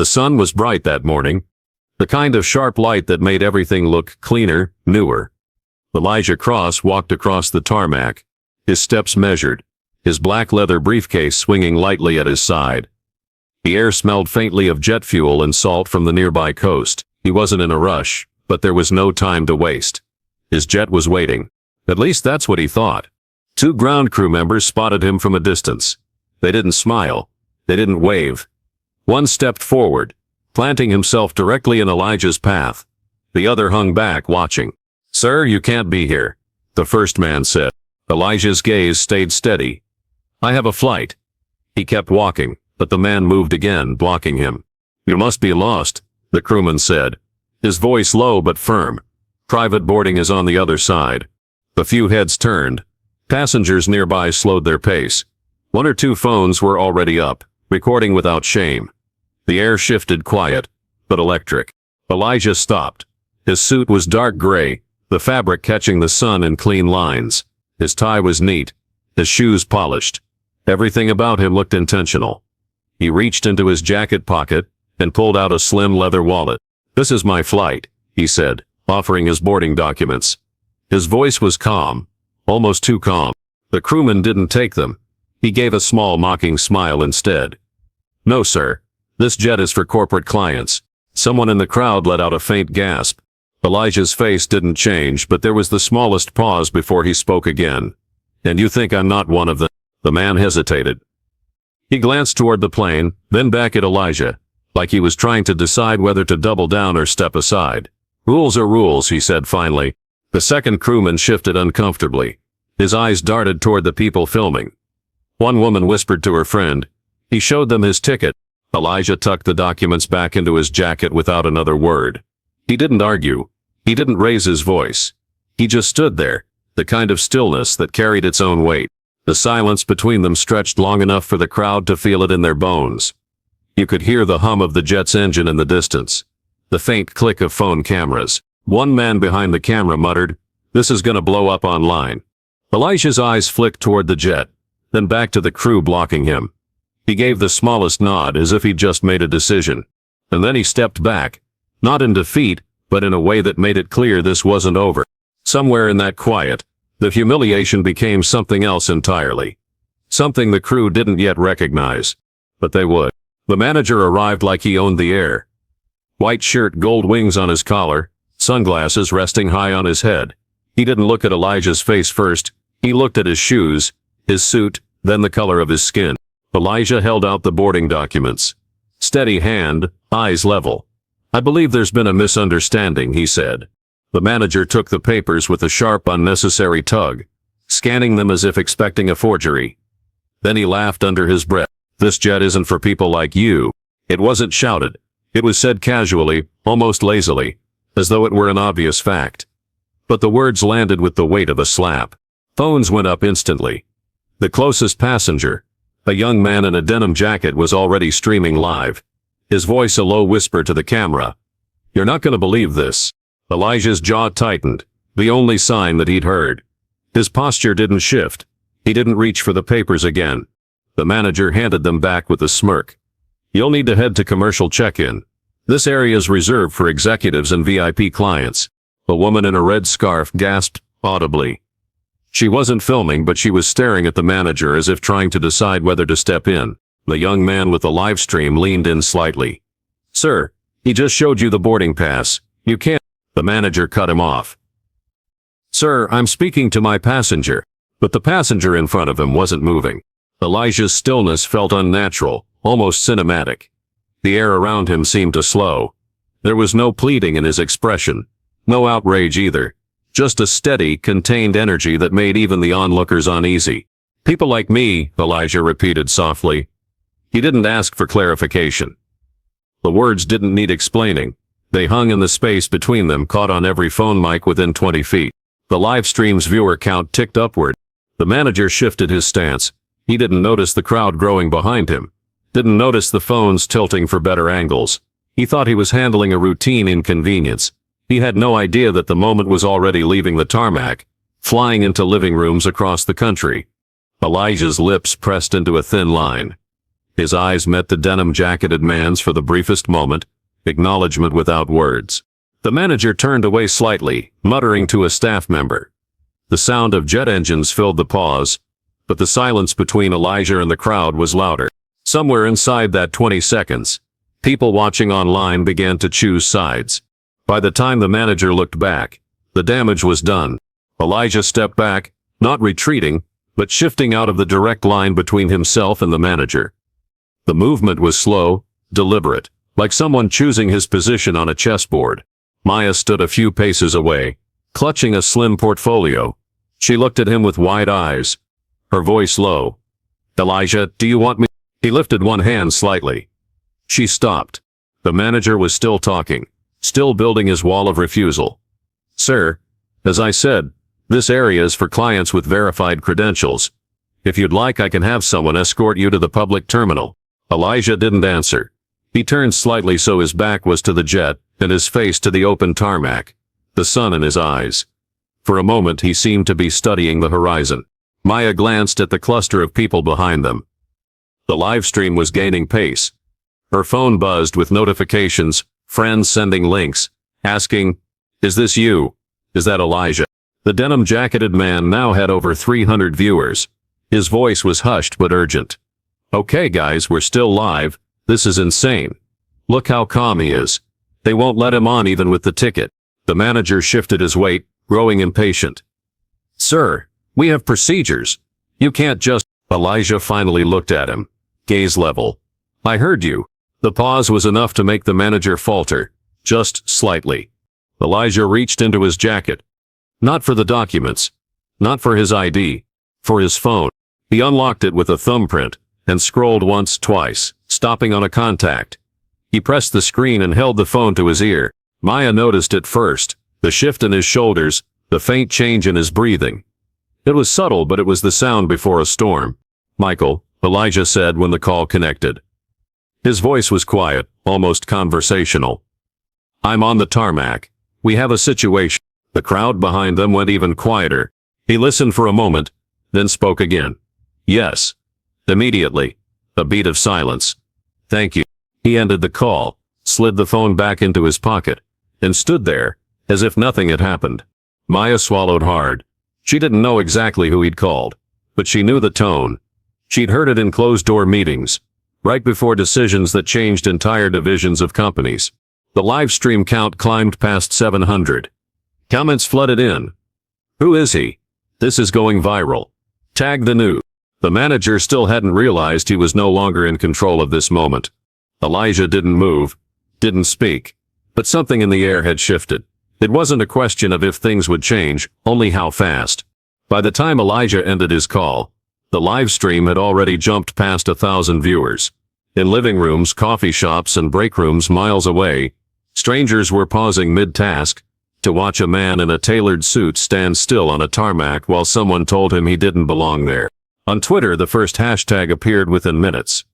The sun was bright that morning, the kind of sharp light that made everything look cleaner, newer. Elijah Cross walked across the tarmac, his steps measured, his black leather briefcase swinging lightly at his side. The air smelled faintly of jet fuel and salt from the nearby coast. He wasn't in a rush, but there was no time to waste. His jet was waiting. At least that's what he thought. 2 ground crew members spotted him from a distance. They didn't smile. They didn't wave. One stepped forward, planting himself directly in Elijah's path. The other hung back, watching. "Sir, you can't be here," the first man said. Elijah's gaze stayed steady. "I have a flight." He kept walking, but the man moved again, blocking him. "You must be lost," the crewman said, his voice low but firm. "Private boarding is on the other side." A few heads turned. Passengers nearby slowed their pace. 1 or 2 phones were already up, recording without shame. The air shifted, quiet, but electric. Elijah stopped. His suit was dark gray, the fabric catching the sun in clean lines. His tie was neat, his shoes polished. Everything about him looked intentional. He reached into his jacket pocket and pulled out a slim leather wallet. "This is my flight," he said, offering his boarding documents. His voice was calm, almost too calm. The crewman didn't take them. He gave a small mocking smile instead. "No, sir. This jet is for corporate clients." Someone in the crowd let out a faint gasp. Elijah's face didn't change, but there was the smallest pause before he spoke again. "And you think I'm not one of them?" The man hesitated. He glanced toward the plane, then back at Elijah, like he was trying to decide whether to double down or step aside. "Rules are rules," he said finally. The second crewman shifted uncomfortably. His eyes darted toward the people filming. One woman whispered to her friend. He showed them his ticket. Elijah tucked the documents back into his jacket without another word. He didn't argue. He didn't raise his voice. He just stood there, the kind of stillness that carried its own weight. The silence between them stretched long enough for the crowd to feel it in their bones. You could hear the hum of the jet's engine in the distance, the faint click of phone cameras. One man behind the camera muttered, "This is gonna blow up online." Elijah's eyes flicked toward the jet, then back to the crew blocking him. He gave the smallest nod as if he'd just made a decision. And then he stepped back, not in defeat, but in a way that made it clear this wasn't over. Somewhere in that quiet, the humiliation became something else entirely. Something the crew didn't yet recognize. But they would. The manager arrived like he owned the air. White shirt, gold wings on his collar, sunglasses resting high on his head. He didn't look at Elijah's face first. He looked at his shoes, his suit, then the color of his skin. Elijah held out the boarding documents. Steady hand, eyes level. "I believe there's been a misunderstanding," he said. The manager took the papers with a sharp, unnecessary tug, scanning them as if expecting a forgery. Then he laughed under his breath. "This jet isn't for people like you." It wasn't shouted. It was said casually, almost lazily, as though it were an obvious fact. But the words landed with the weight of a slap. Phones went up instantly. The closest passenger, a young man in a denim jacket, was already streaming live. His voice a low whisper to the camera. "You're not going to believe this." Elijah's jaw tightened, the only sign that he'd heard. His posture didn't shift. He didn't reach for the papers again. The manager handed them back with a smirk. "You'll need to head to commercial check-in. This area is reserved for executives and VIP clients." A woman in a red scarf gasped audibly. She wasn't filming, but she was staring at the manager as if trying to decide whether to step in. The young man with the live stream leaned in slightly. "Sir, he just showed you the boarding pass. You can't." The manager cut him off. "Sir, I'm speaking to my passenger." But the passenger in front of him wasn't moving. Elijah's stillness felt unnatural, almost cinematic. The air around him seemed to slow. There was no pleading in his expression. No outrage either. Just a steady, contained energy that made even the onlookers uneasy. "People like me," Elijah repeated softly. He didn't ask for clarification. The words didn't need explaining. They hung in the space between them, caught on every phone mic within 20 feet. The live stream's viewer count ticked upward. The manager shifted his stance. He didn't notice the crowd growing behind him. Didn't notice the phones tilting for better angles. He thought he was handling a routine inconvenience. He had no idea that the moment was already leaving the tarmac, flying into living rooms across the country. Elijah's lips pressed into a thin line. His eyes met the denim-jacketed man's for the briefest moment, acknowledgement without words. The manager turned away slightly, muttering to a staff member. The sound of jet engines filled the pause, but the silence between Elijah and the crowd was louder. Somewhere inside that 20 seconds, people watching online began to choose sides. By the time the manager looked back, the damage was done. Elijah stepped back, not retreating, but shifting out of the direct line between himself and the manager. The movement was slow, deliberate, like someone choosing his position on a chessboard. Maya stood a few paces away, clutching a slim portfolio. She looked at him with wide eyes, her voice low. "Elijah, do you want me?" He lifted one hand slightly. She stopped. The manager was still talking, still building his wall of refusal. "Sir, as I said, this area is for clients with verified credentials. If you'd like, I can have someone escort you to the public terminal." Elijah didn't answer. He turned slightly so his back was to the jet and his face to the open tarmac, the sun in his eyes. For a moment he seemed to be studying the horizon. Maya glanced at the cluster of people behind them. The live stream was gaining pace. Her phone buzzed with notifications, friends sending links, asking, "Is this you? Is that Elijah?" The denim-jacketed man now had over 300 viewers. His voice was hushed but urgent. "Okay guys, we're still live. This is insane. Look how calm he is. They won't let him on even with the ticket." The manager shifted his weight, growing impatient. "Sir, we have procedures. You can't just—" Elijah finally looked at him, gaze level. "I heard you." The pause was enough to make the manager falter, just slightly. Elijah reached into his jacket. Not for the documents, not for his ID, for his phone. He unlocked it with a thumbprint and scrolled once, twice, stopping on a contact. He pressed the screen and held the phone to his ear. Maya noticed it first, the shift in his shoulders, the faint change in his breathing. It was subtle, but it was the sound before a storm. "Michael," Elijah said when the call connected. His voice was quiet, almost conversational. "I'm on the tarmac. We have a situation." The crowd behind them went even quieter. He listened for a moment, then spoke again. "Yes." Immediately, a beat of silence. "Thank you." He ended the call, slid the phone back into his pocket, and stood there, as if nothing had happened. Maya swallowed hard. She didn't know exactly who he'd called, but she knew the tone. She'd heard it in closed-door meetings, right before decisions that changed entire divisions of companies. The live stream count climbed past 700. Comments flooded in. "Who is he? This is going viral. Tag the news." The manager still hadn't realized he was no longer in control of this moment. Elijah didn't move, didn't speak, but something in the air had shifted. It wasn't a question of if things would change, only how fast. By the time Elijah ended his call, the live stream had already jumped past 1,000 viewers. In living rooms, coffee shops, and break rooms miles away, strangers were pausing mid-task to watch a man in a tailored suit stand still on a tarmac while someone told him he didn't belong there. On Twitter, the first hashtag appeared within minutes.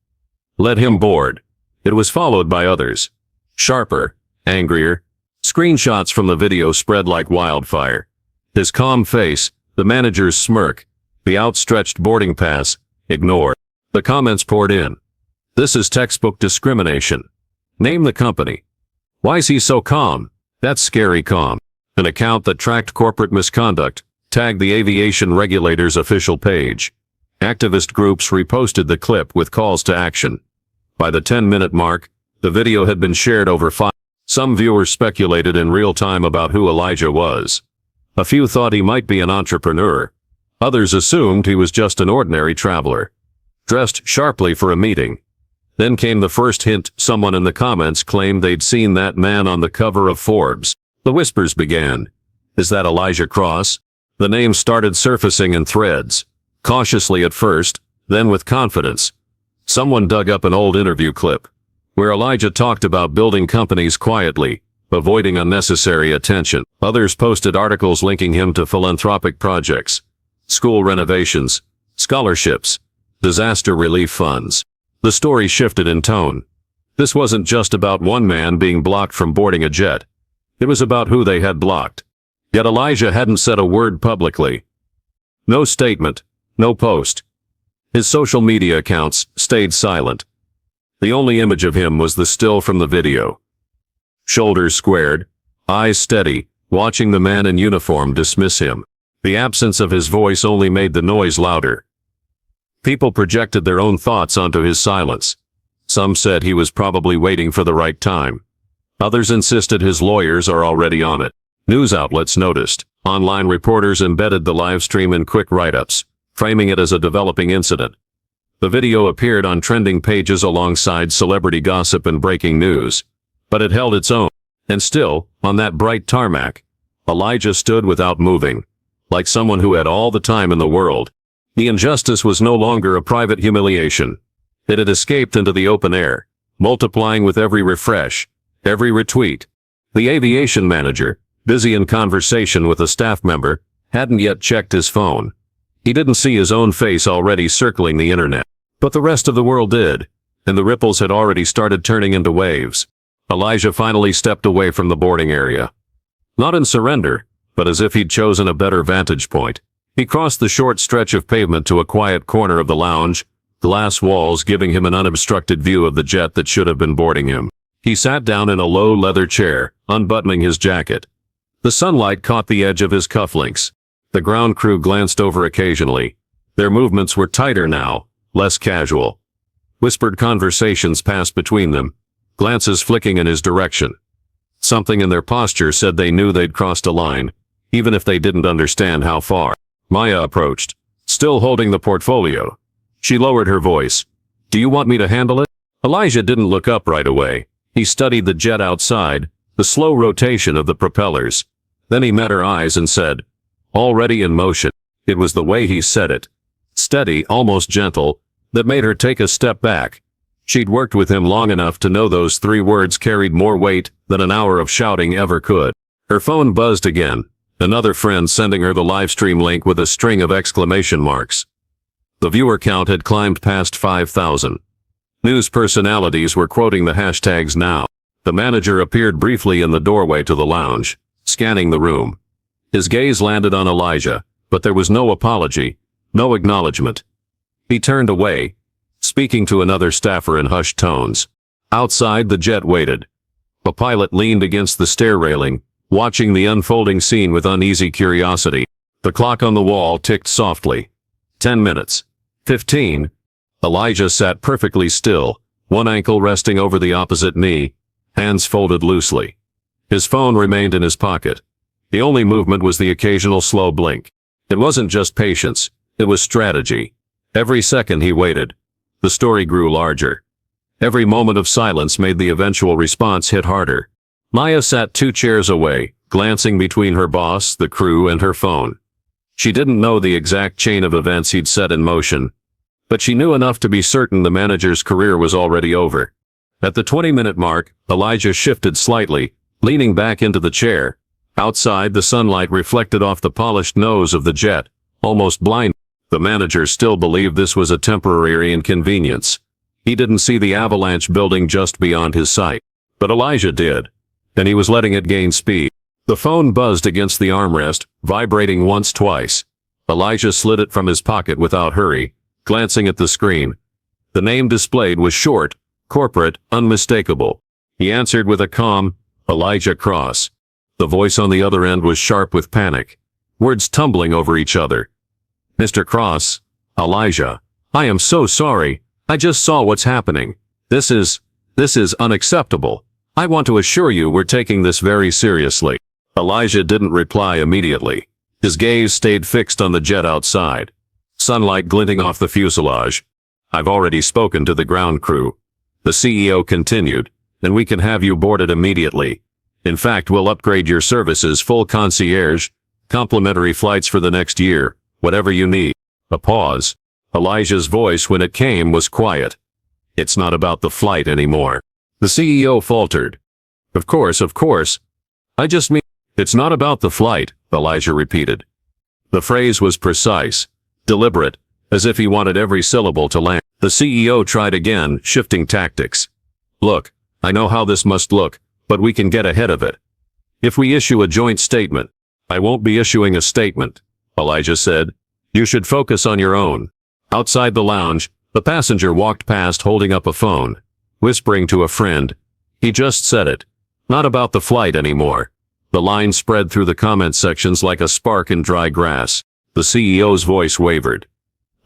"Let him board." It was followed by others. Sharper, angrier. Screenshots from the video spread like wildfire. His calm face, the manager's smirk, the outstretched boarding pass, ignored. The comments poured in. "This is textbook discrimination. Name the company. Why is he so calm? That's scary calm." An account that tracked corporate misconduct tagged the aviation regulator's official page. Activist groups reposted the clip with calls to action. By the 10-minute mark, the video had been shared over 5. Some viewers speculated in real time about who Elijah was. A few thought he might be an entrepreneur. Others assumed he was just an ordinary traveler, dressed sharply for a meeting. Then came the first hint. Someone in the comments claimed they'd seen that man on the cover of Forbes. The whispers began. "Is that Elijah Cross?" The name started surfacing in threads. Cautiously at first, then with confidence. Someone dug up an old interview clip, where Elijah talked about building companies quietly, avoiding unnecessary attention. Others posted articles linking him to philanthropic projects, school renovations, scholarships, disaster relief funds. The story shifted in tone. This wasn't just about one man being blocked from boarding a jet. It was about who they had blocked. Yet Elijah hadn't said a word publicly. No statement, no post. His social media accounts stayed silent. The only image of him was the still from the video. Shoulders squared, eyes steady, watching the man in uniform dismiss him. The absence of his voice only made the noise louder. People projected their own thoughts onto his silence. Some said he was probably waiting for the right time. Others insisted his lawyers are already on it. News outlets noticed. Online reporters embedded the live stream in quick write-ups, framing it as a developing incident. The video appeared on trending pages alongside celebrity gossip and breaking news. But it held its own. And still, on that bright tarmac, Elijah stood without moving, like someone who had all the time in the world. The injustice was no longer a private humiliation. It had escaped into the open air, multiplying with every refresh, every retweet. The aviation manager, busy in conversation with a staff member, hadn't yet checked his phone. He didn't see his own face already circling the internet. But the rest of the world did, and the ripples had already started turning into waves. Elijah finally stepped away from the boarding area. Not in surrender, but as if he'd chosen a better vantage point. He crossed the short stretch of pavement to a quiet corner of the lounge, glass walls giving him an unobstructed view of the jet that should have been boarding him. He sat down in a low leather chair, unbuttoning his jacket. The sunlight caught the edge of his cufflinks. The ground crew glanced over occasionally. Their movements were tighter now, less casual. Whispered conversations passed between them, glances flicking in his direction. Something in their posture said they knew they'd crossed a line, even if they didn't understand how far. Maya approached, still holding the portfolio. She lowered her voice. "Do you want me to handle it?" Elijah didn't look up right away. He studied the jet outside, the slow rotation of the propellers. Then he met her eyes and said, "Already in motion." It was the way he said it, steady, almost gentle, that made her take a step back. She'd worked with him long enough to know those 3 words carried more weight than an hour of shouting ever could. Her phone buzzed again, another friend sending her the livestream link with a string of exclamation marks. The viewer count had climbed past 5,000. News personalities were quoting the hashtags now. The manager appeared briefly in the doorway to the lounge, scanning the room. His gaze landed on Elijah, but there was no apology, no acknowledgement. He turned away, speaking to another staffer in hushed tones. Outside, the jet waited. A pilot leaned against the stair railing, watching the unfolding scene with uneasy curiosity. The clock on the wall ticked softly. 10 minutes. 15. Elijah sat perfectly still, one ankle resting over the opposite knee, hands folded loosely. His phone remained in his pocket. The only movement was the occasional slow blink. It wasn't just patience, it was strategy. Every second he waited, the story grew larger. Every moment of silence made the eventual response hit harder. Maya sat 2 chairs away, glancing between her boss, the crew, and her phone. She didn't know the exact chain of events he'd set in motion, but she knew enough to be certain the manager's career was already over. At the 20-minute mark, Elijah shifted slightly, leaning back into the chair. Outside, the sunlight reflected off the polished nose of the jet, almost blind. The manager still believed this was a temporary inconvenience. He didn't see the avalanche building just beyond his sight. But Elijah did, and he was letting it gain speed. The phone buzzed against the armrest, vibrating once, twice. Elijah slid it from his pocket without hurry, glancing at the screen. The name displayed was short, corporate, unmistakable. He answered with a calm, "Elijah Cross." The voice on the other end was sharp with panic, words tumbling over each other. "Mr. Cross, Elijah, I am so sorry. I just saw what's happening. This is unacceptable. I want to assure you we're taking this very seriously." Elijah didn't reply immediately. His gaze stayed fixed on the jet outside, sunlight glinting off the fuselage. "I've already spoken to the ground crew," the CEO continued, "and we can have you boarded immediately. In fact, we'll upgrade your services, full concierge, complimentary flights for the next year, whatever you need." A pause. Elijah's voice, when it came, was quiet. "It's not about the flight anymore." The CEO faltered. Of course. I just mean, it's not about the flight," Elijah repeated. The phrase was precise, deliberate, as if he wanted every syllable to land. The CEO tried again, shifting tactics. "Look, I know how this must look, but we can get ahead of it. If we issue a joint statement." "I won't be issuing a statement," Elijah said. "You should focus on your own." Outside the lounge, the passenger walked past holding up a phone. whispering to a friend. He just said it. Not about the flight anymore. The line spread through the comment sections like a spark in dry grass. The CEO's voice wavered.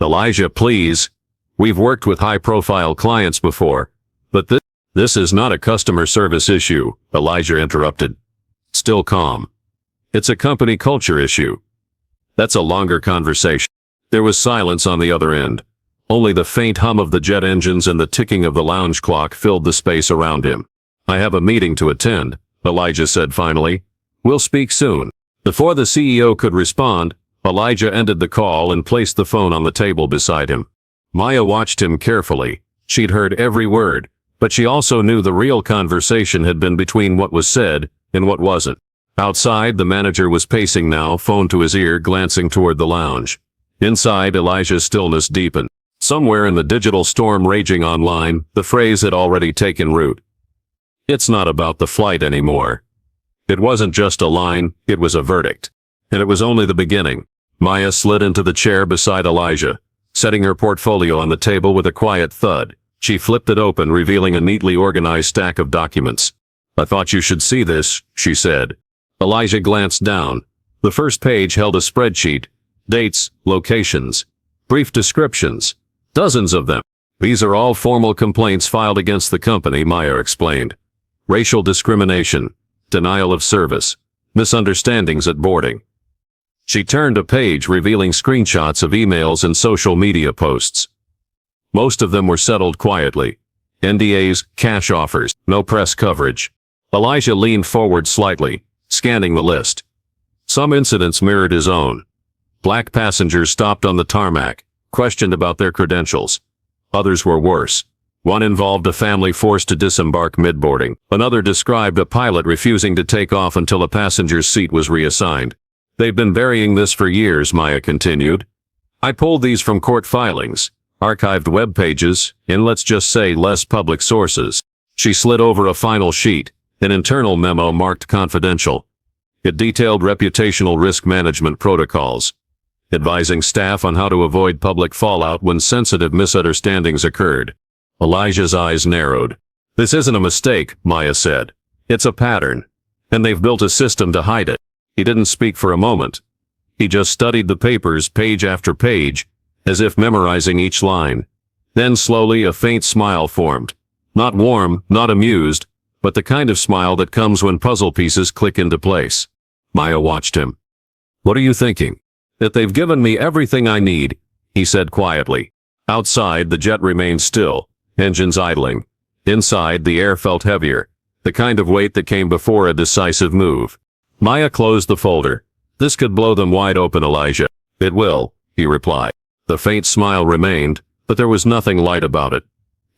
Elijah, please. We've worked with high-profile clients before, but this is not a customer service issue, Elijah interrupted. Still calm. It's a company culture issue. That's a longer conversation. There was silence on the other end. Only the faint hum of the jet engines and the ticking of the lounge clock filled the space around him. I have a meeting to attend, Elijah said finally. We'll speak soon. Before the CEO could respond, Elijah ended the call and placed the phone on the table beside him. Maya watched him carefully. She'd heard every word, but she also knew the real conversation had been between what was said and what wasn't. Outside, the manager was pacing now, phone to his ear, glancing toward the lounge. Inside, Elijah's stillness deepened. Somewhere in the digital storm raging online, the phrase had already taken root. It's not about the flight anymore. It wasn't just a line, it was a verdict. And it was only the beginning. Maya slid into the chair beside Elijah, setting her portfolio on the table with a quiet thud. She flipped it open, revealing a neatly organized stack of documents. I thought you should see this, she said. Elijah glanced down. The first page held a spreadsheet. Dates, locations, brief descriptions. Dozens of them. These are all formal complaints filed against the company, Maya explained. Racial discrimination, denial of service, misunderstandings at boarding. She turned a page revealing screenshots of emails and social media posts. Most of them were settled quietly. NDAs, cash offers, no press coverage. Elijah leaned forward slightly, scanning the list. Some incidents mirrored his own. Black passengers stopped on the tarmac, questioned about their credentials. Others were worse. One involved a family forced to disembark mid-boarding. Another described a pilot refusing to take off until a passenger's seat was reassigned. They've been burying this for years, Maya continued. I pulled these from court filings, archived web pages, and let's just say less public sources. She slid over a final sheet, an internal memo marked confidential. It detailed reputational risk management protocols, advising staff on how to avoid public fallout when sensitive misunderstandings occurred. Elijah's eyes narrowed. This isn't a mistake, Maya said. It's a pattern. And they've built a system to hide it. He didn't speak for a moment. He just studied the papers page after page, as if memorizing each line. Then slowly a faint smile formed. Not warm, not amused, but the kind of smile that comes when puzzle pieces click into place. Maya watched him. What are you thinking? That they've given me everything I need, he said quietly. Outside, the jet remained still, engines idling. Inside, the air felt heavier, the kind of weight that came before a decisive move. Maya closed the folder. This could blow them wide open, Elijah. It will, he replied. The faint smile remained, but there was nothing light about it.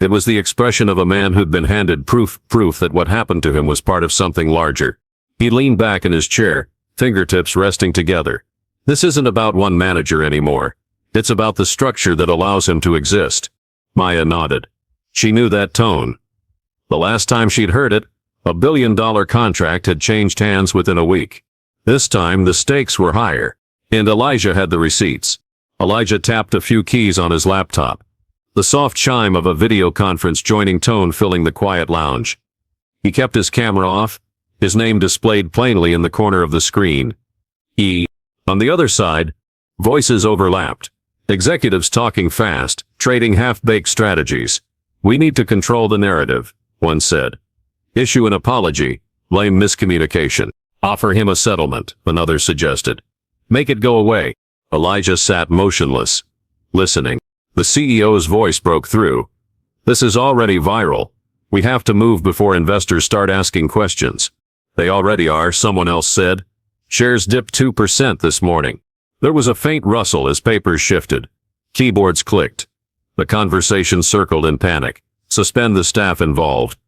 It was the expression of a man who'd been handed proof that what happened to him was part of something larger. He leaned back in his chair, fingertips resting together. This isn't about one manager anymore. It's about the structure that allows him to exist. Maya nodded. She knew that tone. The last time she'd heard it, $1 billion contract had changed hands within a week. This time, the stakes were higher, and Elijah had the receipts. Elijah tapped a few keys on his laptop. The soft chime of a video conference joining tone filling the quiet lounge. He kept his camera off, his name displayed plainly in the corner of the screen. On the other side, voices overlapped. Executives talking fast, trading half-baked strategies. We need to control the narrative, one said. Issue an apology, blame miscommunication. Offer him a settlement, another suggested. Make it go away. Elijah sat motionless, listening. The CEO's voice broke through. This is already viral. We have to move before investors start asking questions. They already are, someone else said. Shares dipped 2% this morning. There was a faint rustle as papers shifted. Keyboards clicked. The conversation circled in panic. Suspend the staff involved.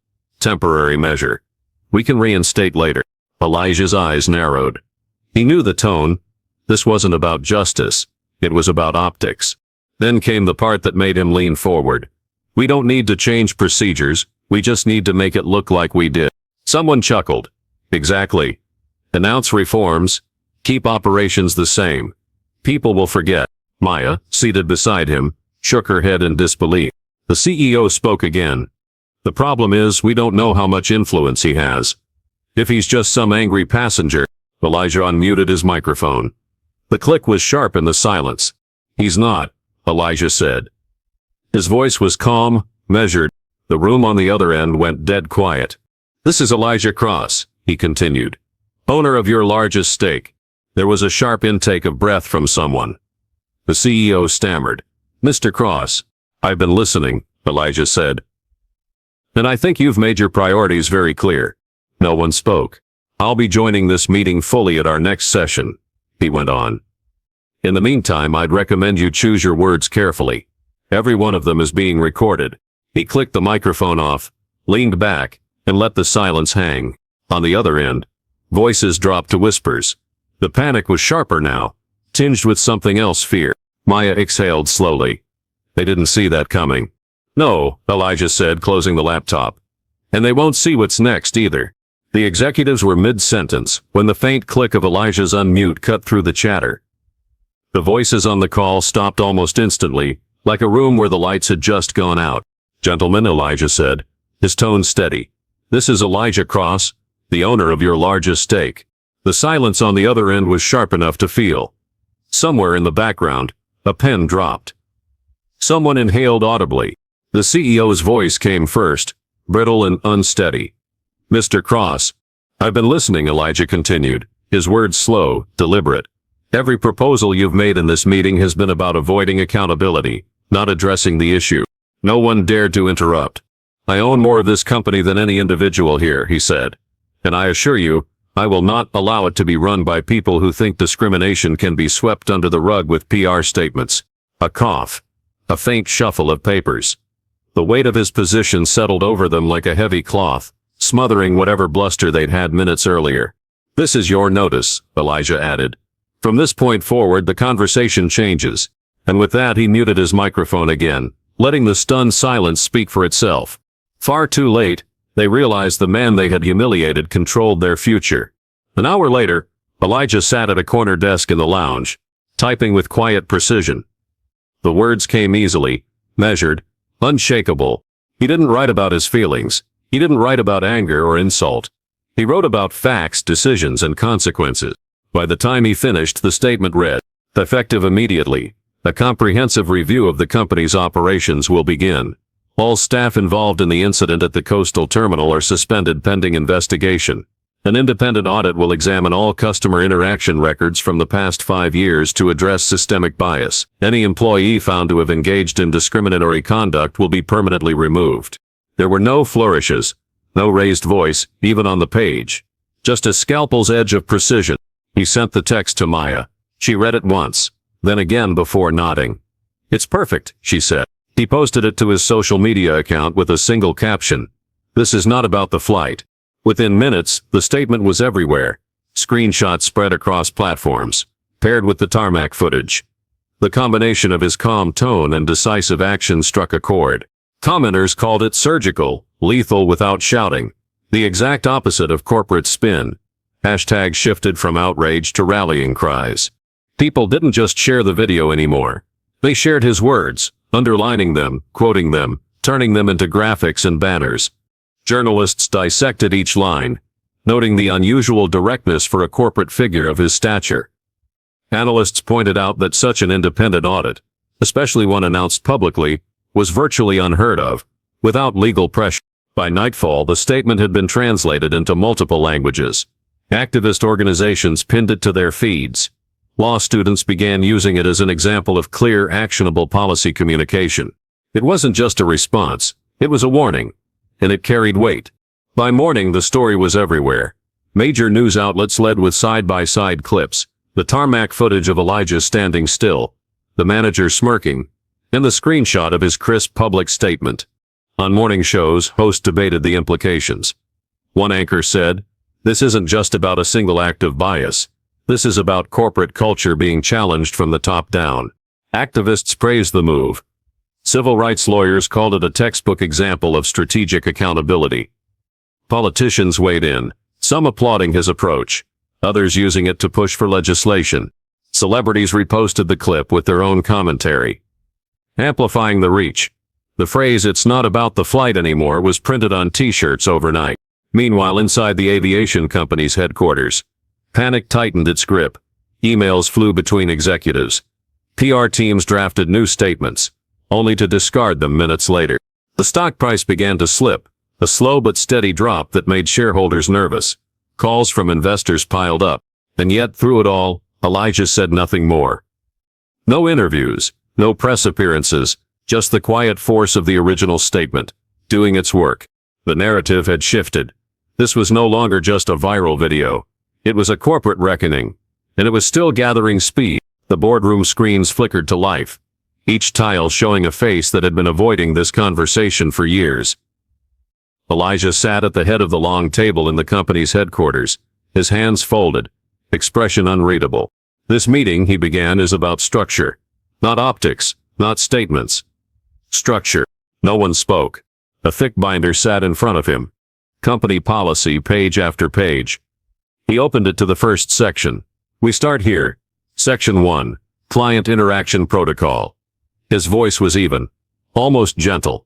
Temporary measure. We can reinstate later. Elijah's eyes narrowed. He knew the tone. This wasn't about justice. It was about optics. Then came the part that made him lean forward. We don't need to change procedures. We just need to make it look like we did. Someone chuckled. Exactly. Announce reforms. Keep operations the same. People will forget. Maya, seated beside him, shook her head in disbelief. The CEO spoke again. The problem is we don't know how much influence he has. If he's just some angry passenger, Elijah unmuted his microphone. The click was sharp in the silence. He's not, Elijah said. His voice was calm, measured. The room on the other end went dead quiet. This is Elijah Cross, he continued. Owner of your largest stake. There was a sharp intake of breath from someone. The CEO stammered. Mr. Cross, I've been listening, Elijah said. And I think you've made your priorities very clear. No one spoke. I'll be joining this meeting fully at our next session, he went on. In the meantime, I'd recommend you choose your words carefully. Every one of them is being recorded. He clicked the microphone off, leaned back, and let the silence hang. On the other end, voices dropped to whispers. The panic was sharper now, tinged with something else, fear. Maya exhaled slowly. They didn't see that coming. No, Elijah said, closing the laptop. And they won't see what's next either. The executives were mid-sentence when the faint click of Elijah's unmute cut through the chatter. The voices on the call stopped almost instantly, like a room where the lights had just gone out. Gentlemen, Elijah said, his tone steady. This is Elijah Cross, the owner of your largest stake. The silence on the other end was sharp enough to feel. Somewhere in the background, a pen dropped. Someone inhaled audibly. The CEO's voice came first, brittle and unsteady. Mr. Cross, I've been listening, Elijah continued, his words slow, deliberate. Every proposal you've made in this meeting has been about avoiding accountability, not addressing the issue. No one dared to interrupt. I own more of this company than any individual here, he said. And I assure you, I will not allow it to be run by people who think discrimination can be swept under the rug with PR statements. A cough. A faint shuffle of papers. The weight of his position settled over them like a heavy cloth, smothering whatever bluster they'd had minutes earlier. This is your notice, Elijah added. From this point forward, the conversation changes. And with that, he muted his microphone again, letting the stunned silence speak for itself. Far too late, they realized the man they had humiliated controlled their future. An hour later, Elijah sat at a corner desk in the lounge, typing with quiet precision. The words came easily, measured, unshakable. He didn't write about his feelings. He didn't write about anger or insult. He wrote about facts, decisions, and consequences. By the time he finished, the statement read, effective immediately. A comprehensive review of the company's operations will begin. All staff involved in the incident at the coastal terminal are suspended pending investigation. An independent audit will examine all customer interaction records from the past 5 years to address systemic bias. Any employee found to have engaged in discriminatory conduct will be permanently removed. There were no flourishes, no raised voice, even on the page. Just a scalpel's edge of precision. He sent the text to Maya. She read it once, then again before nodding. It's perfect, she said. He posted it to his social media account with a single caption. This is not about the flight. Within minutes, the statement was everywhere. Screenshots spread across platforms, paired with the tarmac footage. The combination of his calm tone and decisive action struck a chord. Commenters called it surgical, lethal without shouting. The exact opposite of corporate spin. Hashtags shifted from outrage to rallying cries. People didn't just share the video anymore. They shared his words, underlining them, quoting them, turning them into graphics and banners. Journalists dissected each line, noting the unusual directness for a corporate figure of his stature. Analysts pointed out that such an independent audit, especially one announced publicly, was virtually unheard of, without legal pressure. By nightfall, the statement had been translated into multiple languages. Activist organizations pinned it to their feeds. Law students began using it as an example of clear, actionable policy communication. It wasn't just a response, it was a warning. And it carried weight. By morning, the story was everywhere. Major news outlets led with side-by-side clips, the tarmac footage of Elijah standing still, the manager smirking, and the screenshot of his crisp public statement. On morning shows, hosts debated the implications. One anchor said, "This isn't just about a single act of bias. This is about corporate culture being challenged from the top down." Activists praised the move. Civil rights lawyers called it a textbook example of strategic accountability. Politicians weighed in, some applauding his approach, others using it to push for legislation. Celebrities reposted the clip with their own commentary, amplifying the reach. The phrase "it's not about the flight anymore" was printed on t-shirts overnight. Meanwhile, inside the aviation company's headquarters, panic tightened its grip. Emails flew between executives. PR teams drafted new statements, only to discard them minutes later. The stock price began to slip, a slow but steady drop that made shareholders nervous. Calls from investors piled up, and yet through it all, Elijah said nothing more. No interviews, no press appearances, just the quiet force of the original statement, doing its work. The narrative had shifted. This was no longer just a viral video. It was a corporate reckoning, and it was still gathering speed. The boardroom screens flickered to life, each tile showing a face that had been avoiding this conversation for years. Elijah sat at the head of the long table in the company's headquarters, his hands folded, expression unreadable. This meeting, he began, is about structure. Not optics, not statements. Structure. No one spoke. A thick binder sat in front of him. Company policy, page after page. He opened it to the first section. We start here. Section 1. Client Interaction Protocol. His voice was even, almost gentle.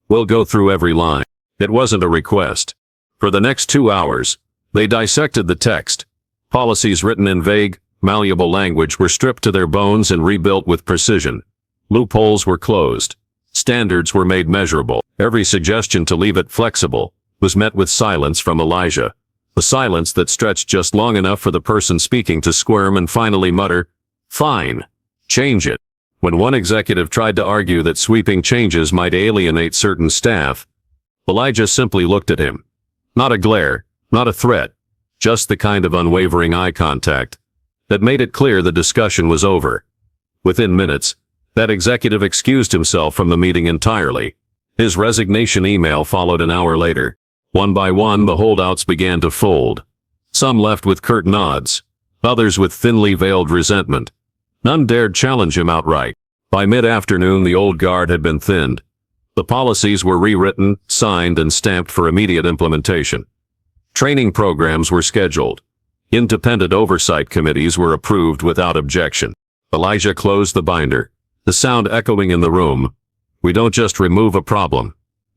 We'll go through every line. It wasn't a request. For the next 2 hours, they dissected the text. Policies written in vague, malleable language were stripped to their bones and rebuilt with precision. Loopholes were closed. Standards were made measurable. Every suggestion to leave it flexible was met with silence from Elijah. A silence that stretched just long enough for the person speaking to squirm and finally mutter, "Fine. Change it." When one executive tried to argue that sweeping changes might alienate certain staff, Elijah simply looked at him. Not a glare, not a threat, just the kind of unwavering eye contact that made it clear the discussion was over. Within minutes, that executive excused himself from the meeting entirely. His resignation email followed an hour later. One by one, the holdouts began to fold. Some left with curt nods, others with thinly veiled resentment. None dared challenge him outright. By mid-afternoon, the old guard had been thinned. The policies were rewritten, signed, and stamped for immediate implementation. Training programs were scheduled. Independent oversight committees were approved without objection. Elijah closed the binder, the sound echoing in the room. "We don't just remove a problem,"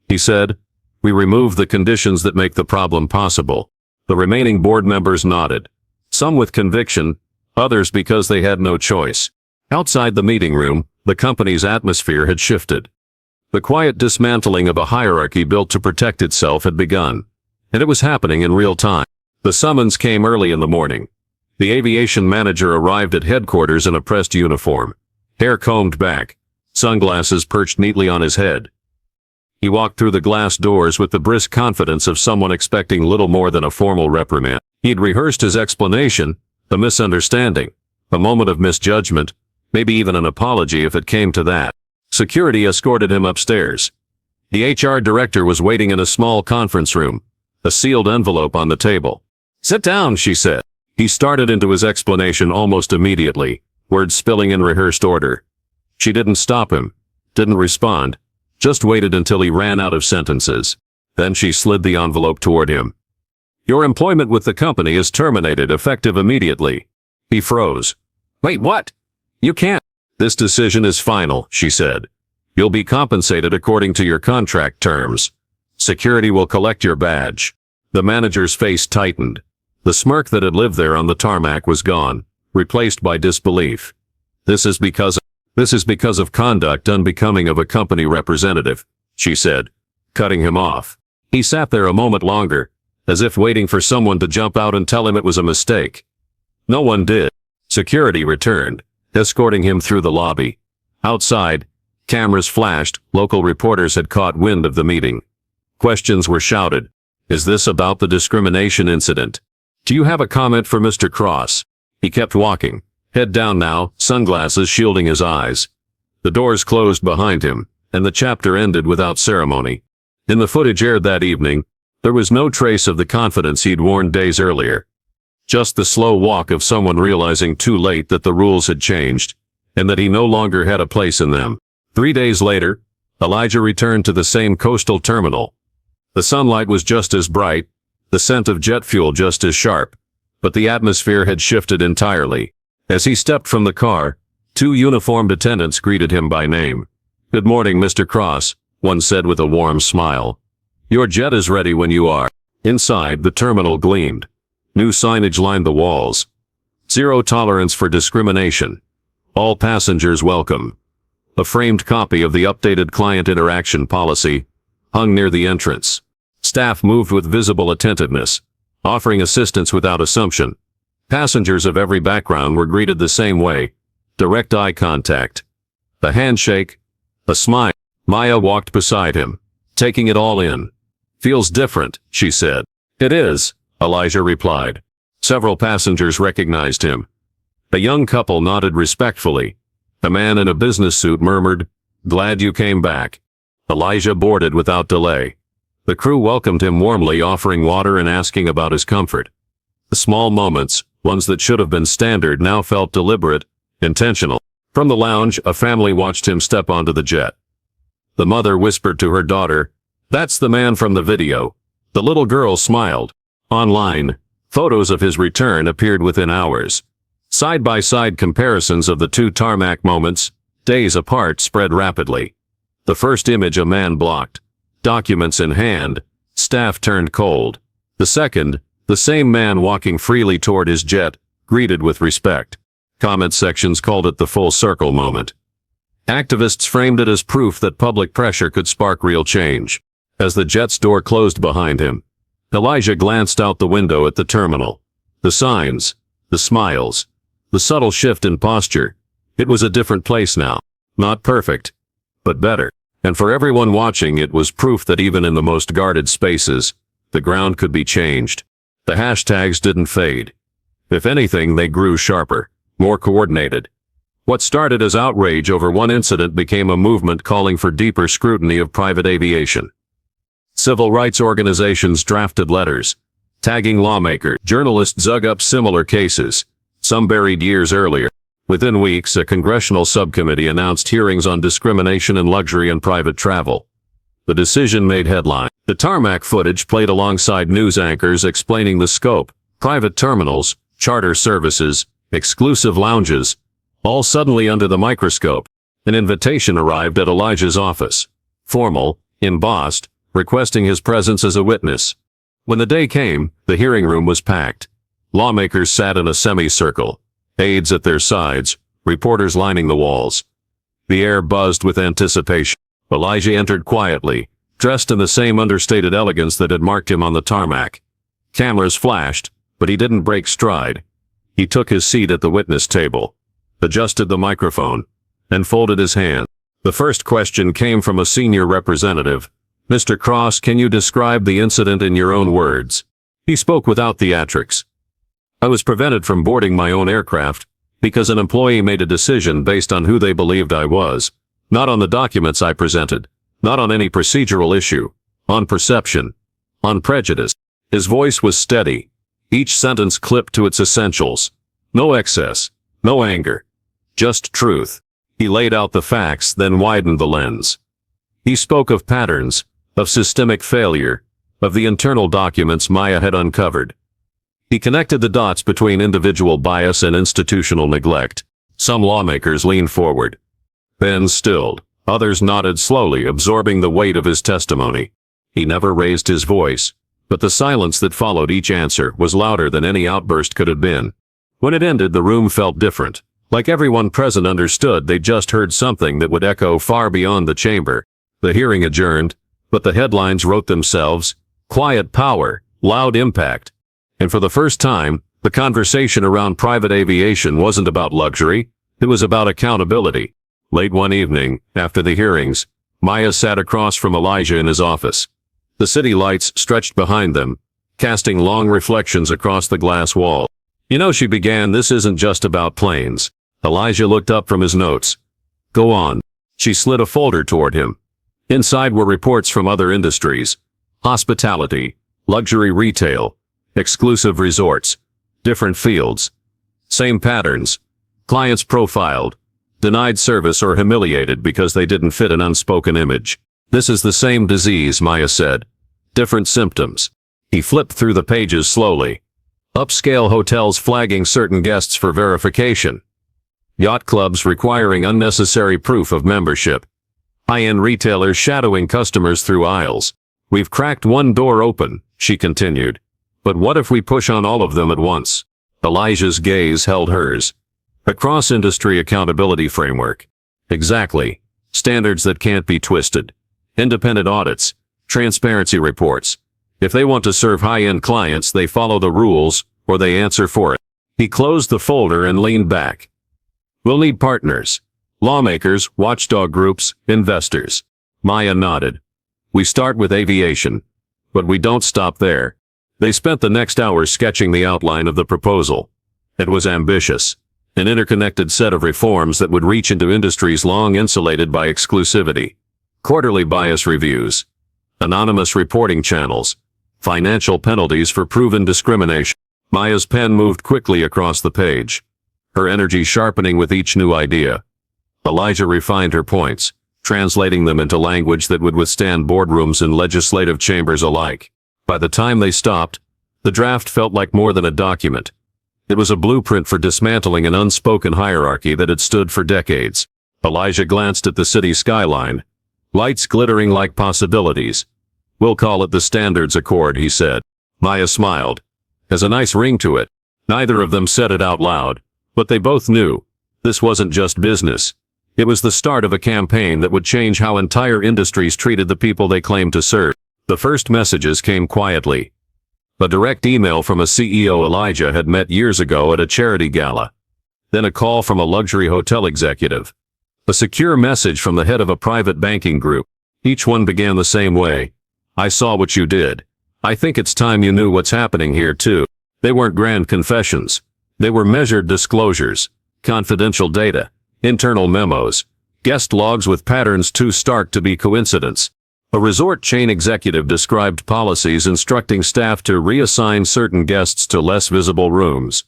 he said. "We remove the conditions that make the problem possible." The remaining board members nodded, some with conviction, others because they had no choice. Outside the meeting room, the company's atmosphere had shifted. The quiet dismantling of a hierarchy built to protect itself had begun, and it was happening in real time. The summons came early in the morning. The aviation manager arrived at headquarters in a pressed uniform, hair combed back, sunglasses perched neatly on his head. He walked through the glass doors with the brisk confidence of someone expecting little more than a formal reprimand. He'd rehearsed his explanation, a misunderstanding, a moment of misjudgment, maybe even an apology if it came to that. Security escorted him upstairs. The HR director was waiting in a small conference room, a sealed envelope on the table. "Sit down," she said. He started into his explanation almost immediately, words spilling in rehearsed order. She didn't stop him, didn't respond, just waited until he ran out of sentences. Then she slid the envelope toward him. "Your employment with the company is terminated effective immediately." He froze. "Wait, what? You can't." "This decision is final," she said. "You'll be compensated according to your contract terms. Security will collect your badge." The manager's face tightened. The smirk that had lived there on the tarmac was gone, replaced by disbelief. This is because of conduct unbecoming of a company representative," she said, cutting him off. He sat there a moment longer, as if waiting for someone to jump out and tell him it was a mistake. No one did. Security returned, escorting him through the lobby. Outside, cameras flashed, local reporters had caught wind of the meeting. Questions were shouted. "Is this about the discrimination incident? Do you have a comment for Mr. Cross?" He kept walking, head down now, sunglasses shielding his eyes. The doors closed behind him, and the chapter ended without ceremony. In the footage aired that evening, there was no trace of the confidence he'd worn days earlier. Just the slow walk of someone realizing too late that the rules had changed, and that he no longer had a place in them. 3 days later, Elijah returned to the same coastal terminal. The sunlight was just as bright, the scent of jet fuel just as sharp, but the atmosphere had shifted entirely. As he stepped from the car, 2 uniformed attendants greeted him by name. "Good morning, Mr. Cross. one said with a warm smile. Your jet is ready when you are. Inside, the terminal gleamed. New signage lined the walls. Zero tolerance for discrimination. All passengers welcome. A framed copy of the updated client interaction policy hung near the entrance. Staff moved with visible attentiveness, offering assistance without assumption. Passengers of every background were greeted the same way. Direct eye contact. A handshake. A smile. Maya walked beside him, taking it all in. Feels different, she said. It is, Elijah replied. Several passengers recognized him. A young couple nodded respectfully. A man in a business suit murmured, Glad you came back. Elijah boarded without delay. The crew welcomed him warmly, offering water and asking about his comfort. The small moments, ones that should have been standard, now felt deliberate, intentional. From the lounge, a family watched him step onto the jet. The mother whispered to her daughter, That's the man from the video. The little girl smiled. Online, photos of his return appeared within hours. Side-by-side comparisons of the two tarmac moments, days apart, spread rapidly. The first image, a man blocked, documents in hand, staff turned cold. The second, the same man walking freely toward his jet, greeted with respect. Comment sections called it the full circle moment. Activists framed it as proof that public pressure could spark real change. As the jet's door closed behind him, Elijah glanced out the window at the terminal. The signs, the smiles, the subtle shift in posture. It was a different place now. Not perfect, but better. And for everyone watching, it was proof that even in the most guarded spaces, the ground could be changed. The hashtags didn't fade. If anything, they grew sharper, more coordinated. What started as outrage over one incident became a movement calling for deeper scrutiny of private aviation. Civil rights organizations drafted letters, tagging lawmakers. Journalists dug up similar cases, some buried years earlier. Within weeks, a congressional subcommittee announced hearings on discrimination in luxury and private travel. The decision made headlines. The tarmac footage played alongside news anchors explaining the scope. Private terminals, charter services, exclusive lounges, all suddenly under the microscope. An invitation arrived at Elijah's office. Formal, embossed, requesting his presence as a witness. When the day came, the hearing room was packed. Lawmakers sat in a semicircle, aides at their sides, reporters lining the walls. The air buzzed with anticipation. Elijah entered quietly, dressed in the same understated elegance that had marked him on the tarmac. Cameras flashed, but he didn't break stride. He took his seat at the witness table, adjusted the microphone, and folded his hands. The first question came from a senior representative. Mr. Cross, can you describe the incident in your own words? He spoke without theatrics. I was prevented from boarding my own aircraft because an employee made a decision based on who they believed I was, not on the documents I presented, not on any procedural issue, on perception, on prejudice. His voice was steady, each sentence clipped to its essentials. No excess, no anger, just truth. He laid out the facts, then widened the lens. He spoke of patterns, of systemic failure, of the internal documents Maya had uncovered. He connected the dots between individual bias and institutional neglect. Some lawmakers leaned forward, then stilled. Others nodded slowly, absorbing the weight of his testimony. He never raised his voice, but the silence that followed each answer was louder than any outburst could have been. When it ended, the room felt different, like everyone present understood they'd just heard something that would echo far beyond the chamber. The hearing adjourned, but the headlines wrote themselves: quiet power, loud impact. And for the first time, the conversation around private aviation wasn't about luxury, it was about accountability. Late one evening, after the hearings, Maya sat across from Elijah in his office. The city lights stretched behind them, casting long reflections across the glass wall. You know, she began, this isn't just about planes. Elijah looked up from his notes. Go on. She slid a folder toward him. Inside were reports from other industries: hospitality, luxury retail, exclusive resorts, different fields. Same patterns. Clients profiled, denied service or humiliated because they didn't fit an unspoken image. This is the same disease, Maya said. Different symptoms. He flipped through the pages slowly. Upscale hotels flagging certain guests for verification. Yacht clubs requiring unnecessary proof of membership. High-end retailers shadowing customers through aisles. We've cracked one door open, she continued. But what if we push on all of them at once? Elijah's gaze held hers. A cross-industry accountability framework. Exactly. Standards that can't be twisted. Independent audits. Transparency reports. If they want to serve high-end clients, they follow the rules, or they answer for it. He closed the folder and leaned back. We'll need partners. Lawmakers, watchdog groups, investors. Maya nodded. We start with aviation. But we don't stop there. They spent the next hour sketching the outline of the proposal. It was ambitious. An interconnected set of reforms that would reach into industries long insulated by exclusivity. Quarterly bias reviews. Anonymous reporting channels. Financial penalties for proven discrimination. Maya's pen moved quickly across the page, her energy sharpening with each new idea. Elijah refined her points, translating them into language that would withstand boardrooms and legislative chambers alike. By the time they stopped, the draft felt like more than a document. It was a blueprint for dismantling an unspoken hierarchy that had stood for decades. Elijah glanced at the city skyline, lights glittering like possibilities. We'll call it the Standards Accord, he said. Maya smiled. Has a nice ring to it. Neither of them said it out loud, but they both knew. This wasn't just business. It was the start of a campaign that would change how entire industries treated the people they claimed to serve. The first messages came quietly. A direct email from a CEO Elijah had met years ago at a charity gala. Then a call from a luxury hotel executive. A secure message from the head of a private banking group. Each one began the same way. I saw what you did. I think it's time you knew what's happening here too. They weren't grand confessions. They were measured disclosures, confidential data, internal memos, guest logs with patterns too stark to be coincidence. A resort chain executive described policies instructing staff to reassign certain guests to less visible rooms.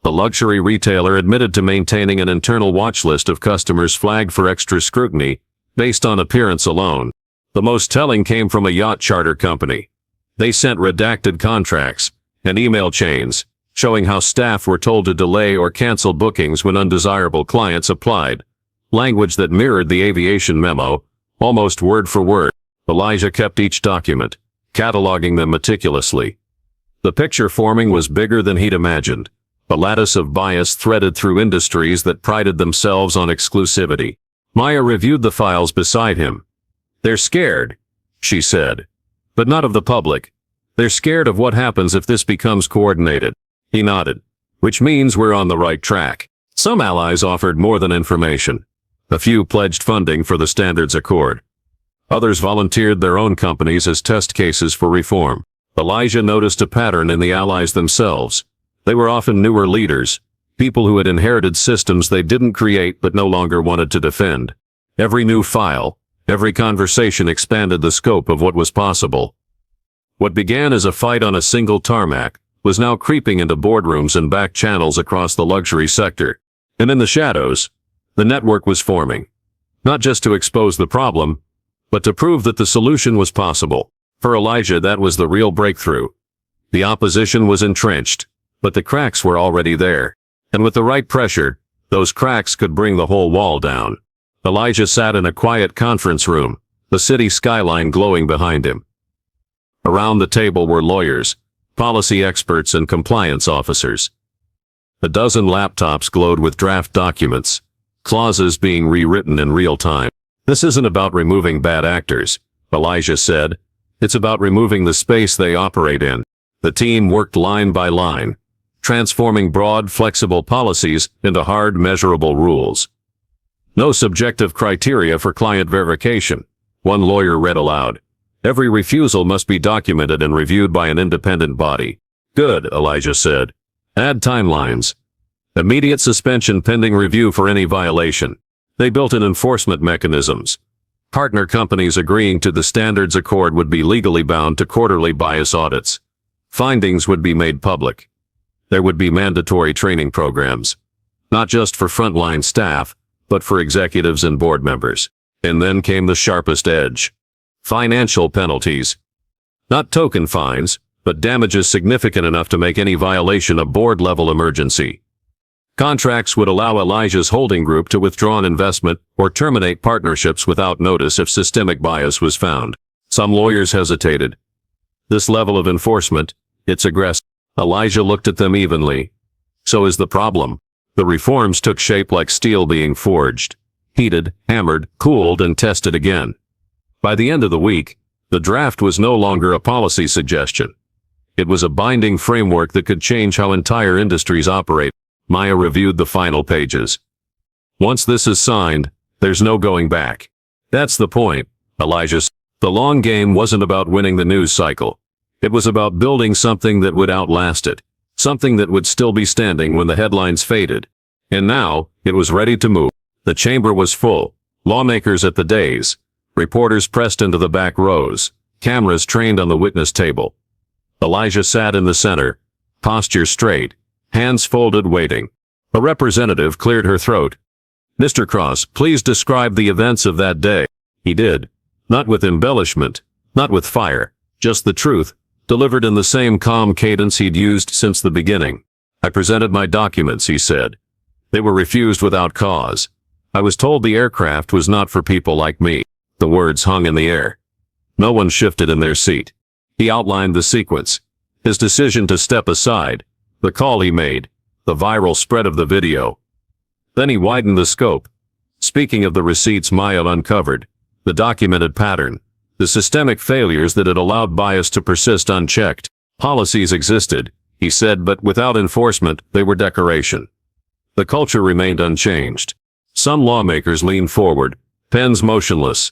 The luxury retailer admitted to maintaining an internal watch list of customers flagged for extra scrutiny, based on appearance alone. The most telling came from a yacht charter company. They sent redacted contracts and email chains, showing how staff were told to delay or cancel bookings when undesirable clients applied. Language that mirrored the aviation memo, almost word for word. Elijah kept each document, cataloging them meticulously. The picture forming was bigger than he'd imagined. A lattice of bias threaded through industries that prided themselves on exclusivity. Maya reviewed the files beside him. They're scared, she said. But not of the public. They're scared of what happens if this becomes coordinated. He nodded. Which means we're on the right track. Some allies offered more than information. A few pledged funding for the Standards Accord. Others volunteered their own companies as test cases for reform. Elijah noticed a pattern in the allies themselves. They were often newer leaders, people who had inherited systems they didn't create but no longer wanted to defend. Every new file, every conversation expanded the scope of what was possible. What began as a fight on a single tarmac was now creeping into boardrooms and back channels across the luxury sector. And in the shadows, the network was forming. Not just to expose the problem, but to prove that the solution was possible. For Elijah, that was the real breakthrough. The opposition was entrenched, but the cracks were already there. And with the right pressure, those cracks could bring the whole wall down. Elijah sat in a quiet conference room, the city skyline glowing behind him. Around the table were lawyers, policy experts, and compliance officers. A dozen laptops glowed with draft documents, clauses being rewritten in real time. This isn't about removing bad actors, Elijah said. It's about removing the space they operate in. The team worked line by line, transforming broad, flexible policies into hard, measurable rules. No subjective criteria for client verification, one lawyer read aloud. Every refusal must be documented and reviewed by an independent body. Good, Elijah said. Add timelines. Immediate suspension pending review for any violation. They built in enforcement mechanisms. Partner companies agreeing to the Standards Accord would be legally bound to quarterly bias audits. Findings would be made public. There would be mandatory training programs. Not just for frontline staff, but for executives and board members. And then came the sharpest edge. Financial penalties. Not token fines, but damages significant enough to make any violation a board-level emergency. Contracts would allow Elijah's holding group to withdraw an investment or terminate partnerships without notice if systemic bias was found. Some lawyers hesitated. This level of enforcement, it's aggressive. Elijah looked at them evenly. So is the problem. The reforms took shape like steel being forged. Heated, hammered, cooled, and tested again. By the end of the week, the draft was no longer a policy suggestion. It was a binding framework that could change how entire industries operate. Maya reviewed the final pages. Once this is signed, there's no going back. That's the point, Elijah said. The long game wasn't about winning the news cycle. It was about building something that would outlast it. Something that would still be standing when the headlines faded. And now, it was ready to move. The chamber was full. Lawmakers at the dais. Reporters pressed into the back rows. Cameras trained on the witness table. Elijah sat in the center. Posture straight. Hands folded, waiting. A representative cleared her throat. Mr. Cross, please describe the events of that day. He did. Not with embellishment. Not with fire. Just the truth, delivered in the same calm cadence he'd used since the beginning. I presented my documents, he said. They were refused without cause. I was told the aircraft was not for people like me. The words hung in the air. No one shifted in their seat. He outlined the sequence. His decision to step aside. The call he made. The viral spread of the video. Then he widened the scope. Speaking of the receipts Maya uncovered. The documented pattern. The systemic failures that had allowed bias to persist unchecked. Policies existed, he said, but without enforcement, they were decoration. The culture remained unchanged. Some lawmakers leaned forward, pens motionless.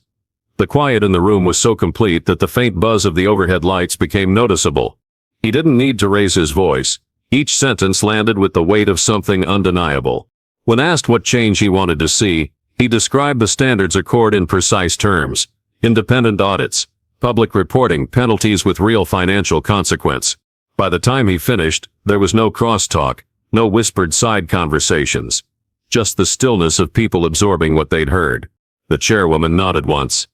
The quiet in the room was so complete that the faint buzz of the overhead lights became noticeable. He didn't need to raise his voice. Each sentence landed with the weight of something undeniable. When asked what change he wanted to see, he described the standards accord in precise terms. Independent audits, public reporting, penalties with real financial consequence. By the time he finished, there was no crosstalk, no whispered side conversations. Just the stillness of people absorbing what they'd heard. The chairwoman nodded once.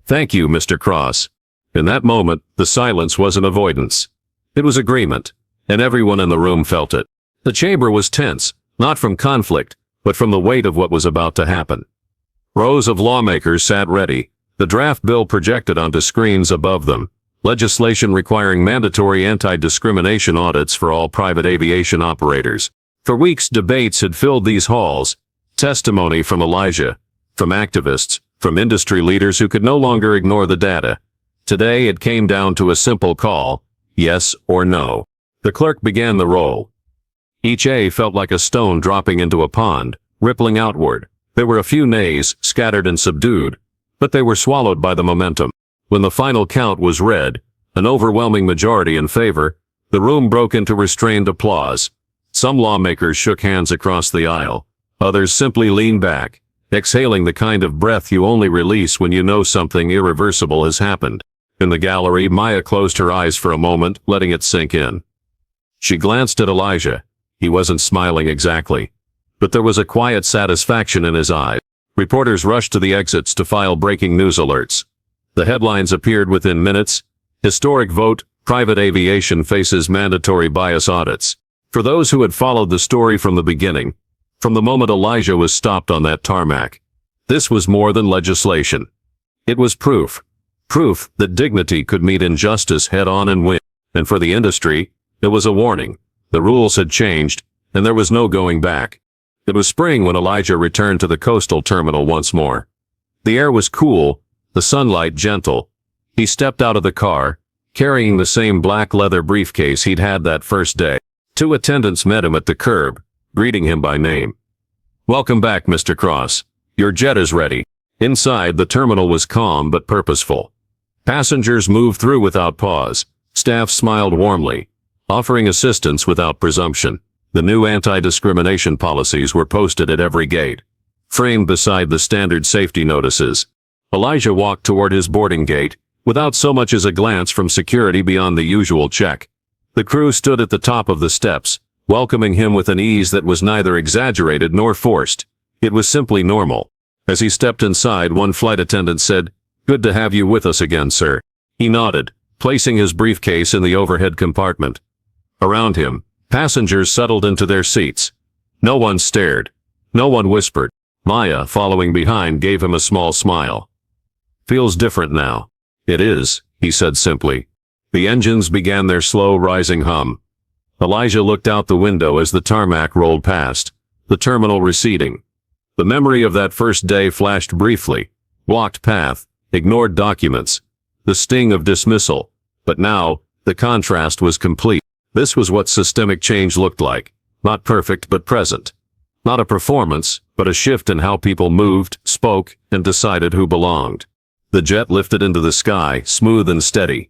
Thank you, Mr. Cross. In that moment, the silence wasn't avoidance. It was agreement, and everyone in the room felt it. The chamber was tense, not from conflict, but from the weight of what was about to happen. Rows of lawmakers sat ready, the draft bill projected onto screens above them, legislation requiring mandatory anti-discrimination audits for all private aviation operators. For weeks, debates had filled these halls, testimony from Elijah, from activists, from industry leaders who could no longer ignore the data. Today it came down to a simple call, yes or no. The clerk began the roll. Each A felt like a stone dropping into a pond, rippling outward. There were a few nays, scattered and subdued, but they were swallowed by the momentum. When the final count was read, an overwhelming majority in favor, the room broke into restrained applause. Some lawmakers shook hands across the aisle. Others simply leaned back, exhaling the kind of breath you only release when you know something irreversible has happened. In the gallery, Maya closed her eyes for a moment, letting it sink in. She glanced at Elijah. He wasn't smiling exactly, but there was a quiet satisfaction in his eyes. Reporters rushed to the exits to file breaking news alerts. The headlines appeared within minutes. Historic vote, private aviation faces mandatory bias audits. For those who had followed the story from the beginning, from the moment Elijah was stopped on that tarmac, this was more than legislation. It was proof. Proof that dignity could meet injustice head-on and win. And for the industry, it was a warning. The rules had changed, and there was no going back. It was spring when Elijah returned to the coastal terminal once more. The air was cool, the sunlight gentle. He stepped out of the car, carrying the same black leather briefcase he'd had that first day. Two attendants met him at the curb, greeting him by name. Welcome back, Mr. Cross. Your jet is ready. Inside, the terminal was calm but purposeful. Passengers moved through without pause. Staff smiled warmly, offering assistance without presumption. The new anti-discrimination policies were posted at every gate, framed beside the standard safety notices. Elijah walked toward his boarding gate, without so much as a glance from security beyond the usual check. The crew stood at the top of the steps, welcoming him with an ease that was neither exaggerated nor forced. It was simply normal. As he stepped inside, one flight attendant said, "Good to have you with us again, sir." He nodded, placing his briefcase in the overhead compartment. Around him, passengers settled into their seats. No one stared. No one whispered. Maya, following behind, gave him a small smile. Feels different now. It is, he said simply. The engines began their slow rising hum. Elijah looked out the window as the tarmac rolled past, the terminal receding. The memory of that first day flashed briefly. Walked path, ignored documents, the sting of dismissal. But now, the contrast was complete. This was what systemic change looked like. Not perfect but present. Not a performance, but a shift in how people moved, spoke, and decided who belonged. The jet lifted into the sky, smooth and steady.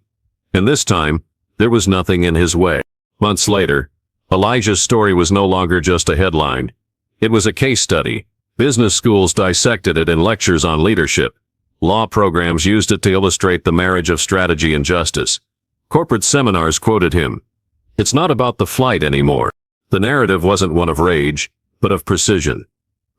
And this time, there was nothing in his way. Months later, Elijah's story was no longer just a headline. It was a case study. Business schools dissected it in lectures on leadership. Law programs used it to illustrate the marriage of strategy and justice. Corporate seminars quoted him. It's not about the flight anymore. The narrative wasn't one of rage, but of precision.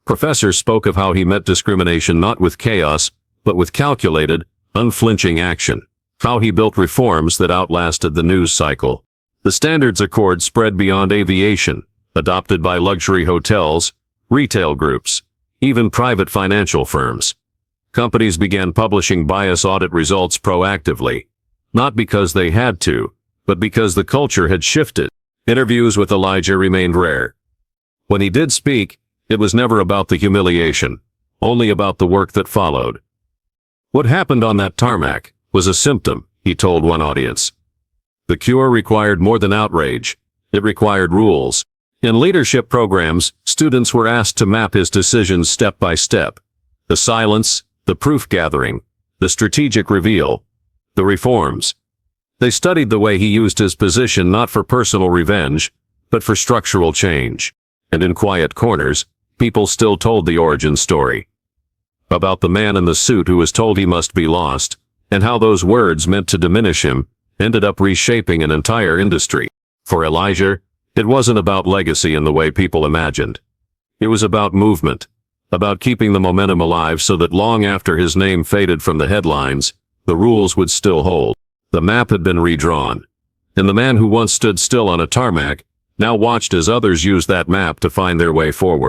Professors spoke of how he met discrimination not with chaos, but with calculated, unflinching action. How he built reforms that outlasted the news cycle. The standards accord spread beyond aviation, adopted by luxury hotels, retail groups, even private financial firms. Companies began publishing bias audit results proactively, not because they had to, but because the culture had shifted. Interviews with Elijah remained rare. When he did speak, it was never about the humiliation, only about the work that followed. What happened on that tarmac was a symptom, he told one audience. The cure required more than outrage. It required rules. In leadership programs, students were asked to map his decisions step by step. The silence, the proof gathering, the strategic reveal, the reforms. They studied the way he used his position not for personal revenge, but for structural change. And in quiet corners, people still told the origin story. About the man in the suit who was told he must be lost, and how those words meant to diminish him, ended up reshaping an entire industry. For Elijah, it wasn't about legacy in the way people imagined. It was about movement, about keeping the momentum alive so that long after his name faded from the headlines, the rules would still hold. The map had been redrawn, and the man who once stood still on a tarmac now watched as others used that map to find their way forward.